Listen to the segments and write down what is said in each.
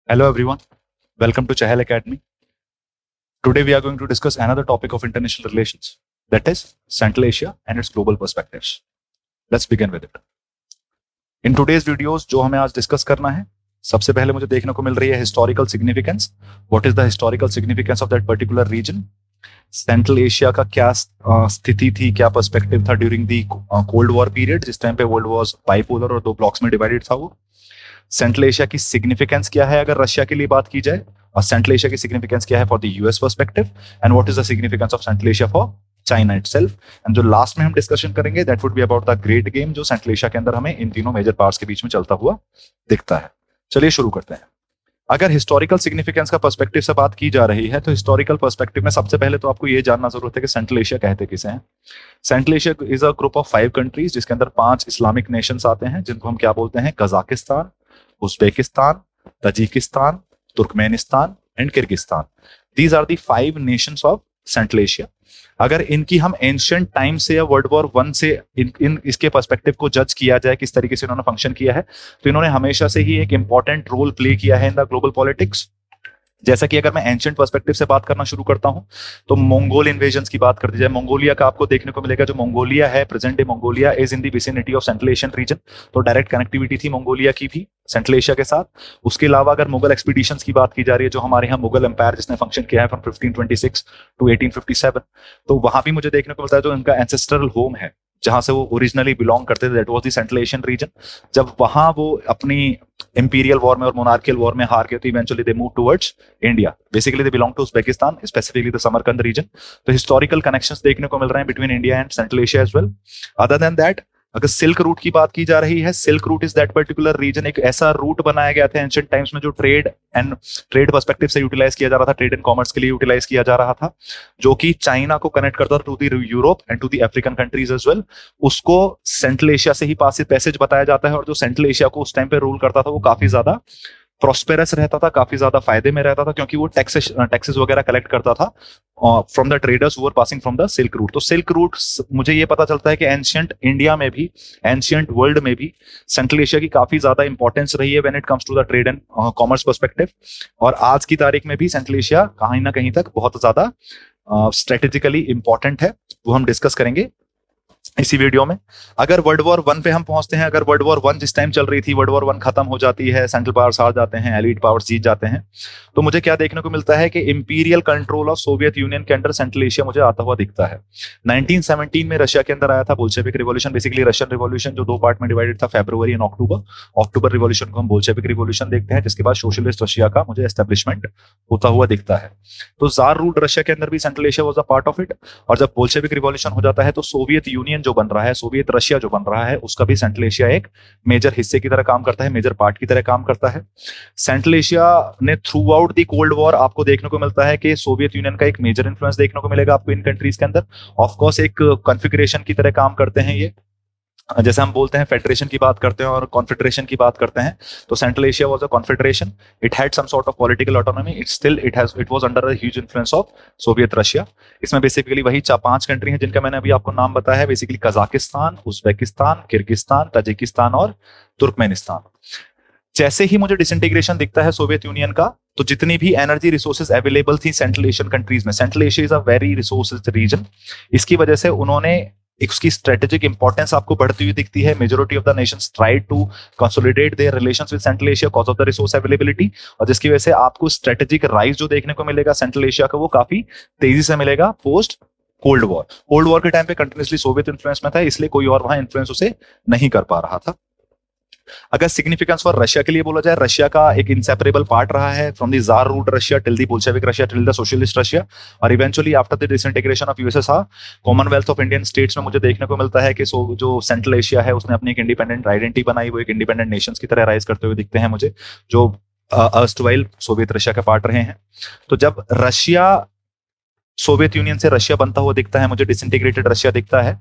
Hello everyone, welcome to Chahal Academy. Today we are going to discuss another topic of international relations, that is Central Asia and its global perspectives. Let's begin with it. In today's videos जो हमें आज discuss करना है, सबसे पहले मुझे देखने को मिल रही है historical significance. What is the historical significance of that particular region. Central Asia का क्या स्थिति थी, क्या पर्सपेक्टिव था during the Cold War period, जिस टाइम पे वर्ल्ड वॉर बाइपोलर और दो ब्लॉक्स में डिवाइडेड था वो. सेंट्रल एशिया की सिग्निफिकेंस क्या है अगर रशिया के लिए बात की जाए, और सेंट्रल एशिया की सिग्निफिकेंस क्या है for the US perspective, and what is the significance of Central Asia for China itself. And जो लास्ट में हम डिस्कशन करेंगे that would be about the great game, जो सेंट्रल एशिया के अंदर हमें इन तीनों मेजर पार्ट्स के बीच में चलता हुआ दिखता है. चलिए शुरू करते हैं. अगर हिस्टोरिकल सिग्निफिकेंस का पर्सपेक्टिव से बात की जा रही है तो हिस्टोरिकल पर्सपेक्टिव में सबसे पहले तो आपको ये जानना जरूरत है कि सेंट्रल एशिया कहते किसे हैं. Central Asia is a group of 5 countries जिसके अंदर 5 इस्लामिक नेशंस आते हैं, जिनको हम क्या बोलते हैं, Kazakhstan, Uzbekistan, Tajikistan, Turkmenistan and Kyrgyzstan. These are the 5 nations of Central Asia. अगर इनकी हम एंशिएंट टाइम से या वर्ल्ड वॉर 1 से इसके पर्सपेक्टिव को जज किया जाए, किस तरीके से इन्होंने फंक्शन किया है, तो इन्होंने हमेशा से ही एक इंपॉर्टेंट रोल प्ले किया है इन द ग्लोबल पॉलिटिक्स. जैसा कि अगर मैं एंशिएंट पर्सपेक्टिव से बात करना शुरू करता हूं तो मंगोल इन्वेजन्स की बात करती जाए, मंगोलिया का आपको देखने को मिलेगा. जो मंगोलिया है, present day Mongolia is in the vicinity of central Asian region, तो डायरेक्ट कनेक्टिविटी थी मंगोलिया की भी सेंट्रल एशिया के साथ. उसके अलावा अगर मुगल एक्सपीडिशंस की बात की जा रही है, जो हमारे यहाँ मुगल एम्पायर जिसने फंक्शन किया है फ्रॉम 1526 टू 1857, तो वहां भी मुझे देखने को मिलता है जो इनका एंसेस्ट्रल होम है, जहां से वो ओरिजिनली बिलोंग करते थे, that was the central Asian region. जब वहां वो अपनी इंपीरियल वॉर में और मोनार्कियल वॉर में हार गए तो eventually they move towards India. Basically they belong to Uzbekistan, specifically the Samarkand region. तो हिस्टोरिकल कनेक्शंस देखने को मिल रहे हैं between India and Central Asia as well. Other than that, अगर सिल्क रूट की बात की जा रही है, Silk Route is that particular region, एक ऐसा रूट बनाया गया था एंशिएंट टाइम्स में जो ट्रेड पर्सपेक्टिव से यूटिलाइज किया जा रहा था, ट्रेड एंड कॉमर्स के लिए यूटिलाइज किया जा रहा था, जो कि चाइना को कनेक्ट करता था to the Europe and to the African countries as well. उसको सेंट्रल एशिया से ही पैसेज बताया जाता है, और जो सेंट्रल एशिया को उस टाइम पे रूल करता था वो काफी ज्यादा प्रॉस्पेरस रहता था, काफी ज्यादा फायदे में रहता था, क्योंकि वो टैक्सेस वगैरह कलेक्ट करता था from the traders who were passing from the silk route. तो सिल्क रूट मुझे ये पता चलता है कि एंशिएंट इंडिया में भी, एंशिएंट वर्ल्ड में भी सेंट्रल एशिया की काफी ज्यादा इंपॉर्टेंस रही है when it comes to the trade and commerce perspective. और आज की तारीख में भी सेंट्रल एशिया कहीं ना कहीं तक बहुत ज्यादा स्ट्रेटेजिकली इंपॉर्टेंट है, वो हम डिस्कस करेंगे इसी वीडियो में. अगर वर्ल्ड वॉर 1 पे हम पहुंचते हैं, अगर वर्ल्ड वॉर 1 जिस टाइम चल रही थी, वर्ल्ड वॉर 1 खत्म हो जाती है, सेंट्रल पावर्स हार जाते हैं, एलीट पावर्स जीत जाते हैं, तो मुझे क्या देखने को मिलता है कि imperial control of Soviet union के अंडर सेंट्रल एशिया मुझे आता हुआ दिखता है. 1917 में रशिया के अंदर आया था Bolshevik revolution, basically Russian revolution, जो 2 पार्ट में डिवाइडेड था, फरवरी एंड अक्टूबर. अक्टूबर रिवॉल्यूशन को हम बोल्शेविक रिवॉल्यूशन देखते हैं, जिसके बाद सोशलिस्ट रशिया का मुझे एस्टेब्लिशमेंट होता हुआ दिखता है. तो जार रूल्ड रशिया के अंदर भी central Asia was a part of it. और जब बोल्शेविक रिवॉल्यूशन हो जाता है तो सोवियत यूनियन जो बन रहा है, सोवियत रशिया जो बन रहा है, उसका भी सेंट्रल एशिया एक मेजर हिस्से की तरह काम करता है, मेजर पार्ट की तरह काम करता है. सेंट्रल एशिया ने through out the cold war आपको देखने को मिलता है कि सोवियत यूनियन का एक मेजर इन्फ्लुएंस देखने को मिलेगा आपको इन कंट्रीज के अंदर. ऑफ कोर्स एक कॉन्फ़िगरेशन की तरह काम करते हैं ये, जैसे हम बोलते हैं फेडरेशन की बात करते हैं और कॉन्फेडरेशन की बात करते हैं, तो Central Asia was a confederation. It had some sort of political autonomy, it was under the huge influence of Soviet Russia. इसमें बेसिकली वही 5 कंट्री हैं जिनका मैंने अभी आपको नाम बताया है, basically Kazakhstan, Uzbekistan, Kyrgyzstan, Tajikistan और तुर्कमेनिस्तान. जैसे ही मुझे डिसइंटीग्रेशन दिखता है सोवियत यूनियन का, तो जितनी भी एनर्जी रिसोर्सेज अवेलेबल थी सेंट्रल एशियन कंट्रीज में, Central Asia is a very resources region, इसकी वजह से उन्होंने उसकी स्ट्रेटेजिक इंपॉर्टेंस आपको बढ़ती हुई दिखती है. Majority of the nations tried to consolidate their relations with Central Asia cause of the resource availability, और जिसकी वजह से आपको स्ट्रेटेजिक राइज जो देखने को मिलेगा सेंट्रल एशिया का, वो काफी तेजी से मिलेगा post cold war. Cold war के टाइम पे कंटिन्यूसली सोवियत इन्फ्लुएंस में था, इसलिए कोई और वहां इन्फ्लुएंस उसे नहीं कर पा रहा था. अगर सिग्निफिकेंस फॉर रशिया के लिए बोला जाए, रशिया का एक इंसेपरेबल पार्ट रहा है from the tsar ruled Russia till the Bolshevik Russia till the socialist Russia, और eventually after the disintegration of USSR, commonwealth of Indian states में मुझे देखने को मिलता है कि जो सेंट्रल एशिया है उसने अपनी एक इंडिपेंडेंट आइडेंटिटी बनाई, वो एक इंडिपेंडेंट नेशंस की तरह राइज करते हुए दिखते हैं मुझे, जो अर्स्टवाइल सोवियत रशिया का पार्ट रहे हैं. तो जब रशिया सोवियत यूनियन से रशिया बनता हुआ दिखता है, मुझे डिसइंटीग्रेटेड रशिया दिखता है,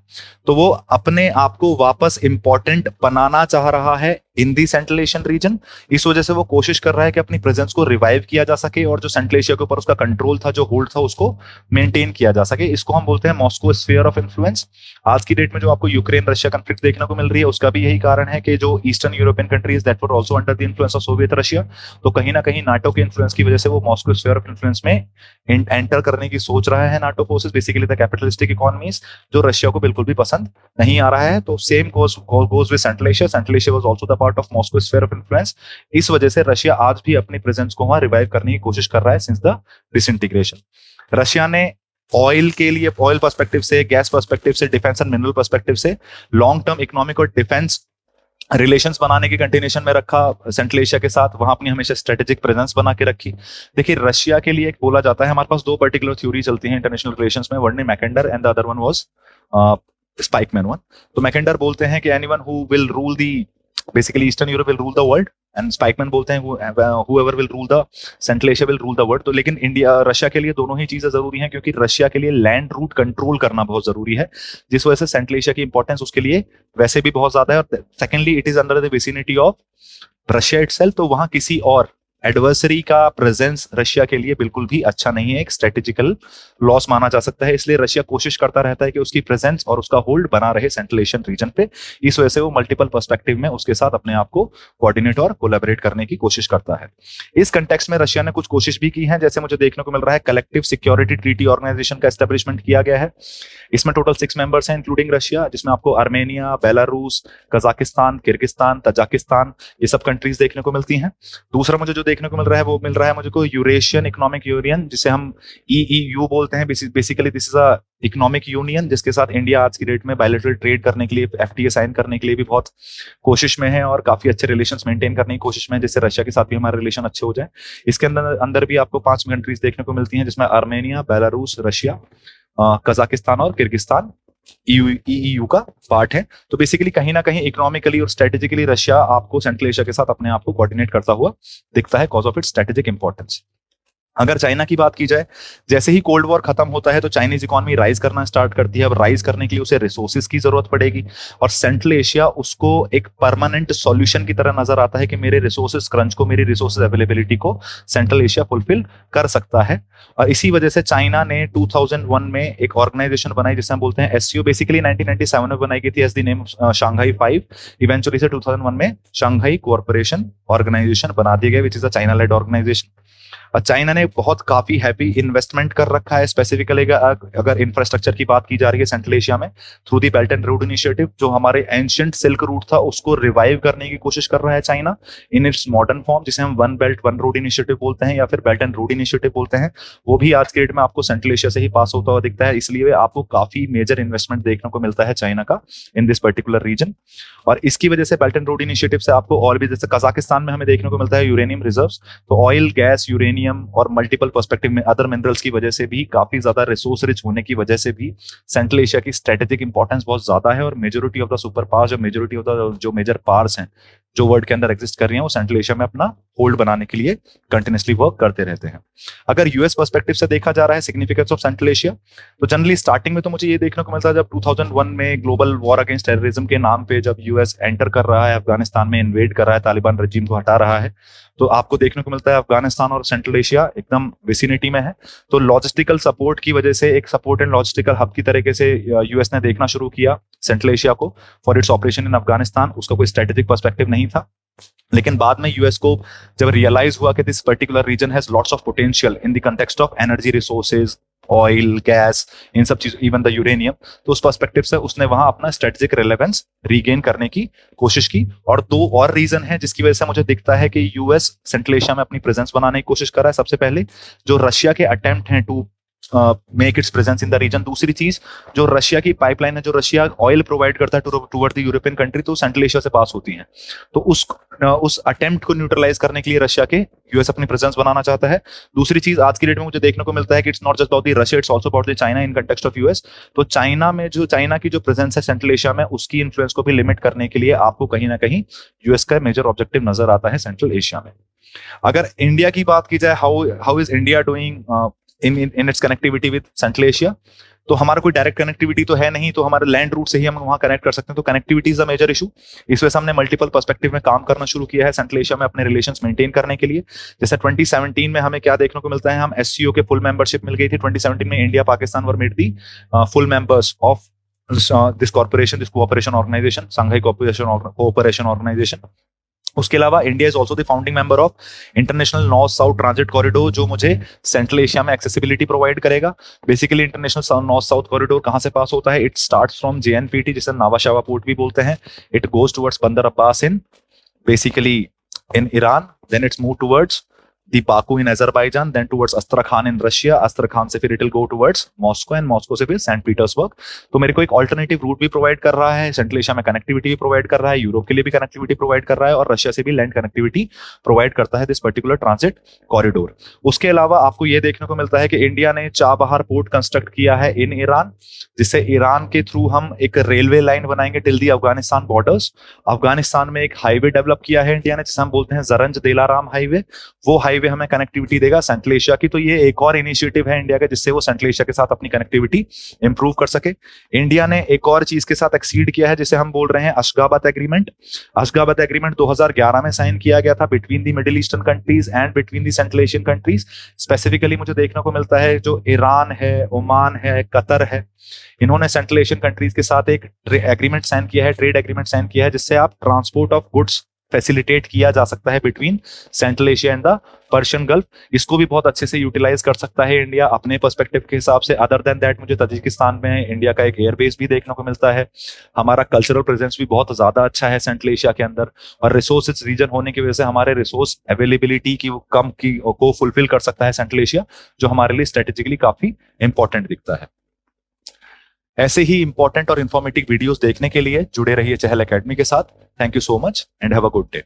तो वो अपने आप को वापस इंपॉर्टेंट बनाना चाह रहा है इन दी सेंट्रल एशियन रीजन। इस वजह से वो कोशिश कर रहा है कि अपनी प्रेजेंस को रिवाइव किया जा सके और जो सेंट्रल एशिया के ऊपर उसका कंट्रोल था, जो होल्ड था, उसको मेंटेन किया जा सके। इसको हम बोलते हैं मॉस्को स्फीयर ऑफ इन्फ्लुएंस। आज की डेट में जो आपको यूक्रेन रशिया कॉन्फ्लिक्ट देखने को मिल रही है, उसका भी यही कारण है कि जो eastern European countries that were also under the influence of Soviet Russia, तो कहीं ना कहीं नाटो के इन्फ्लुएंस की वजह से वो मॉस्को स्फीयर ऑफ इन्फ्लुएंस में एंटर करने की सोच रहा है। NATO forces basically the capitalistic economies, जो रशिया को बिल्कुल भी पसंद नहीं आ रहा है। तो same goes with Central Asia. Central Asia was also the part of Moscow sphere of influence. इस वजह से रशिया आज भी अपनी प्रेजेंस को वहां रिवाइव करने की कोशिश कर रहा है सिंस द डिसइंटीग्रेशन। रशिया ने ऑयल के लिए, ऑयल पर्सपेक्टिव से, गैस पर्सपेक्टिव से, डिफेंस एंड मिनरल पर्सपेक्टिव से लॉन्ग टर्म इकोनॉमिक और डिफेंस रिलेशंस बनाने की कंटिन्यूएशन में रखा सेंट्रल एशिया के साथ। वहां अपनी हमेशा स्ट्रेटेजिक प्रेजेंस बना के रखी। देखिए, रशिया के लिए एक बोला जाता है, हमारे पास दो पर्टिकुलर थ्योरी चलती हैं इंटरनेशनल रिलेशंस में, वन ने मैकेंडर and the other one was Spykman one. तो मैकेंडर बोलते हैं कि anyone who will rule the basically eastern Europe will rule the world, and Spykman बोलते हैं whoever will rule the central Asia will rule the world। तो लेकिन India, Russia के लिए दोनों ही चीजें जरूरी हैं, क्योंकि रशिया के लिए लैंड रूट कंट्रोल करना बहुत जरूरी है, जिस वजह से सेंट्रल एशिया की इंपॉर्टेंस उसके लिए वैसे भी बहुत ज्यादा है। और secondly, it is under the vicinity of Russia itself. तो वहां किसी और एडवर्सरी का प्रेजेंस रशिया के लिए बिल्कुल भी अच्छा नहीं है, एक स्ट्रेटेजिकल लॉस माना जा सकता है। इसलिए रशिया कोशिश करता रहता है कि उसकी प्रेजेंस और उसका होल्ड बना रहे सेंट्रल एशियन रीजन पे। इस वजह से वो मल्टीपल पर्सपेक्टिव में उसके साथ अपने आप को कोऑर्डिनेट और कोलैबोरेट करने की कोशिश करता है। इस कंटेक्स्ट में रशिया ने कुछ कोशिश भी की है, जैसे मुझे देखने को मिल रहा है कलेक्टिव सिक्योरिटी ट्रीटी ऑर्गेनाइजेशन का एस्टेब्लिशमेंट किया गया है। इसमें टोटल 6 मेंबर्स हैं इंक्लूडिंग रशिया, जिसमें आपको Armenia, Belarus, Kazakhstan, Kyrgyzstan, Tajikistan, ये सब कंट्रीज देखने को मिलती हैं। दूसरा मुझे जो देखने को मिल रहा है वो मिल रहा है मुझे को यूरेशियन इकोनॉमिक यूनियन, जिसे हम ईईयू बोलते हैं। Basically this is a economic union जिसके साथ इंडिया आज की डेट में बायलैटरल ट्रेड करने के लिए, एफटीए साइन करने के लिए भी बहुत कोशिश में है और काफी अच्छे रिलेशंस मेंटेन करने की कोशिश में है, जिससे रशिया के साथ भी हमारे रिलेशन अच्छे हो जाए। इसके अंदर भी आपको 5 कंट्रीज देखने को मिलती हैं, जिसमें आर्मेनिया, बेलारूस, रशिया, कजाकिस्तान और किर्गिस्तान ईईयू का पार्ट है। तो बेसिकली कहीं ना कहीं इकोनॉमिकली और स्ट्रेटेजिकली रशिया आपको सेंट्रल एशिया के साथ अपने आप को कोऑर्डिनेट करता हुआ दिखता है, cause of its strategic importance. अगर चाइना की बात की जाए, जैसे ही कोल्ड वॉर खत्म होता है तो चाइनीज इकोनॉमी राइज करना स्टार्ट करती है। अब राइज करने के लिए उसे रिसोर्सेज की जरूरत पड़ेगी और सेंट्रल एशिया उसको एक परमानेंट सॉल्यूशन की तरह नजर आता है कि मेरे रिसोर्सेज क्रंच को, मेरी रिसोर्सेज अवेलेबिलिटी को सेंट्रल एशिया फुलफिल कर सकता है। और इसी वजह से चाइना ने 2001 में एक ऑर्गेनाइजेशन बनाई जिसे हम बोलते हैं एससीओ। बेसिकली 1997 में बनाई गई थी as the name Shanghai 5। Eventually से 2001 में शंघाई कोऑपरेशन ऑर्गेनाइजेशन बना दिया गया, which is a China led organisation. और चाइना ने बहुत काफी हैवी इन्वेस्टमेंट कर रखा है, स्पेसिफिकली अगर इंफ्रास्ट्रक्चर की बात की जा रही है सेंट्रल एशिया में, through the belt and road initiative. जो हमारे एंशिएंट सिल्क रूट था उसको रिवाइव करने की कोशिश कर रहा है China in its modern form, जिसे हम one belt one road initiative बोलते हैं या फिर बेल्ट एंड रोड इनिशिएटिव बोलते हैं। वो भी आज के डेट में आपको सेंट्रल एशिया से ही पास होता हुआ दिखता है, इसलिए आपको काफी मेजर इन्वेस्टमेंट देखने को मिलता है चाइना का इन दिस पर्टिकुलर रीजन। और इसकी वजह से बेल्ट एंड रोड इनिशिएटिव से आपको और भी, जैसे कजाकिस्तान में हमें देखने को मिलता है यूरेनियम रिजर्व्स, तो ऑयल, गैस, यूरेनियम और मल्टीपल पर्सपेक्टिव में अदर मिनरल्स की वजह से भी, काफी ज्यादा रिसोर्स रिच होने की वजह से भी सेंट्रल एशिया की स्ट्रेटेजिक इंपॉर्टेंस बहुत ज्यादा है। और majority of the super powers, majority of the जो मेजर पावर्स हैं जो वर्ल्ड के अंदर एग्जिस्ट कर रही हैं, वो सेंट्रल एशिया में अपना होल्ड बनाने के लिए कंटिन्यूसली वर्क करते रहते हैं। अगर यूएस पर्सपेक्टिव से देखा जा रहा है सिग्निफिकेंस ऑफ सेंट्रल एशिया, तो जनरली स्टार्टिंग में तो मुझे ये देखने को मिलता है जब 2001 में ग्लोबल वॉर अगेंस्ट टेररिज्म के नाम पे जब यूएस एंटर कर रहा है, अफगानिस्तान में इन्वेड कर रहा है, तालिबान रजीम को हटा रहा है, तो आपको देखने को मिलता है अफगानिस्तान और सेंट्रल एशिया एकदम विसिनिटी में है। तो लॉजिस्टिकल सपोर्ट की वजह से एक सपोर्ट एंड लॉजिस्टिकल हब की तरीके से यूएस ने देखना शुरू किया सेंट्रल एशिया को for its operation in Afghanistan. उसका कोई स्ट्रेटेजिक पर्सपेक्टिव नहीं था, लेकिन बाद में यूएस को जब रियलाइज हुआ कि this particular region has lots of potential in the context of energy resources, oil, gas, इन सब चीज, इवन द यूरेनियम, तो उस पर्सपेक्टिव से उसने वहां अपना स्ट्रेटेजिक रिलेवेंस रीगेन करने की कोशिश की। और 2 और रीजन है जिसकी वजह से मुझे दिखता है कि यूएस सेंट्रल एशिया में अपनी प्रेजेंस बनाने की कोशिश कर रहा है। सबसे पहले जो रशिया के अटेम्प्ट हैं to make its presence in the region. दूसरी चीज, जो रशिया की पाइपलाइन है, जो रशिया ऑयल प्रोवाइड करता है टुवर्ड द यूरोपियन कंट्री, तो सेंट्रल एशिया से पास होती हैं। तो उस अटेम्प्ट को न्यूट्रलाइज करने के लिए रशिया के यूएस अपनी प्रेजेंस बनाना चाहता है। दूसरी चीज आज की डेट में मुझे देखने को मिलता है कि it's not just about the Russia, it's also about the China in context of US. तो चाइना की जो प्रेजेंस है सेंट्रल एशिया में, उसकी इन्फ्लुएंस को भी लिमिट करने के लिए आपको कहीं ना कहीं यूएस का मेजर ऑब्जेक्टिव नजर आता है सेंट्रल एशिया में। अगर इंडिया की बात की जाए, how is India doing in its connectivity with Central Asia, तो हमारा कोई डायरेक्ट कनेक्टिविटी तो है नहीं, तो हमारे लैंड रूट से ही हम वहां कनेक्ट कर सकते हैं। तो connectivity is a major issue. इस वजह से हमने मल्टीपल पर्सपेक्टिव में काम करना शुरू किया है सेंट्रल एशिया में अपने रिलेशंस मेंटेन करने के लिए। जैसे 2017 में हमें क्या देखने को मिलता है, हम एससीओ के फुल मेंबरशिप मिल गई थी। 2017 में India Pakistan were made the full members of this corporation, this cooperation organisation, Shanghai Cooperation Organisation. उसके अलावा India is also the founding member of International North South Transit Corridor, जो मुझे सेंट्रल एशिया में accessibility provide करेगा। Basically International North South Corridor कहां से पास होता है? इट स्टार्ट्स फ्रॉम जेएनपीटी, जिसे नावाशावा पोर्ट भी बोलते हैं। It goes towards Bandar Abbas in basically in Iran, then its move towards the Baku in Azerbaijan, then towards Astrakhan in Russia, Astrakhan से फिर it will go towards Moscow, and Moscow से फिर Saint Petersburg. तो मेरे को एक alternative root भी provide कर रहा है, सेंट्रल एशिया में कनेक्टिविटी भी प्रोवाइड कर रहा है, यूरोप के लिए भी कनेक्टिविटी प्रोवाइड कर रहा है, और रशिया से भी लैंड कनेक्टिविटी प्रोवाइड करता है दिस पर्टिकुलर ट्रांजिट कॉरिडोर। उसके अलावा आपको यह देखने को मिलता है कि इंडिया ने चाबहार पोर्ट कंस्ट्रक्ट किया है इन ईरान, जिससे ईरान के थ्रू हम एक रेलवे लाइन बनाएंगे till the Afghanistan borders. Afghanistan में एक हाईवे डेवलप किया है इंडिया ने, जिसे हम बोलते हैं जरंज दिलाराम हाईवे। वो हाईवे हमें कनेक्टिविटी देगा सेंट्रल एशिया की। तो ये एक और इनिशिएटिव है इंडिया का, जिससे वो सेंट्रल एशिया के साथ अपनी कनेक्टिविटी इंप्रूव कर सके। इंडिया ने एक और चीज के साथ एक्सीड किया है, जिसे हम बोल रहे हैं अशगाबत एग्रीमेंट। अशगाबत एग्रीमेंट 2011 में साइन किया गया था between the middle eastern countries and between the central Asian countries. Specifically मुझे देखने को मिलता है जो ईरान है, ओमान है, कतर है, इन्होंने सेंट्रल एशियन कंट्रीज के साथ एक एग्रीमेंट साइन किया है, ट्रेड एग्रीमेंट साइन किया है, जिससे आप ट्रांसपोर्ट ऑफ गुड्स फैसिलिटेट किया जा सकता है between central Asia and the Persian gulf. इसको भी बहुत अच्छे से यूटिलाइज कर सकता है इंडिया अपने पर्सपेक्टिव के हिसाब से। अदर देन दैट मुझे तजिकिस्तान में इंडिया का एक एयरबेस भी देखने को मिलता है। हमारा कल्चरल प्रेजेंस भी बहुत ज्यादा अच्छा है सेंट्रल एशिया के अंदर, और रिसोर्सेज रीजन होने की वजह से हमारे रिसोर्स अवेलेबिलिटी की कम की को फुलफिल कर सकता है सेंट्रल एशिया, जो हमारे लिए स्ट्रेटेजिकली काफी इंपॉर्टेंट दिखता है। ऐसे ही इंपॉर्टेंट और इन्फॉर्मेटिव वीडियोस देखने के लिए जुड़े रहिए चहल एकेडमी के साथ। Thank you so much and have a good day.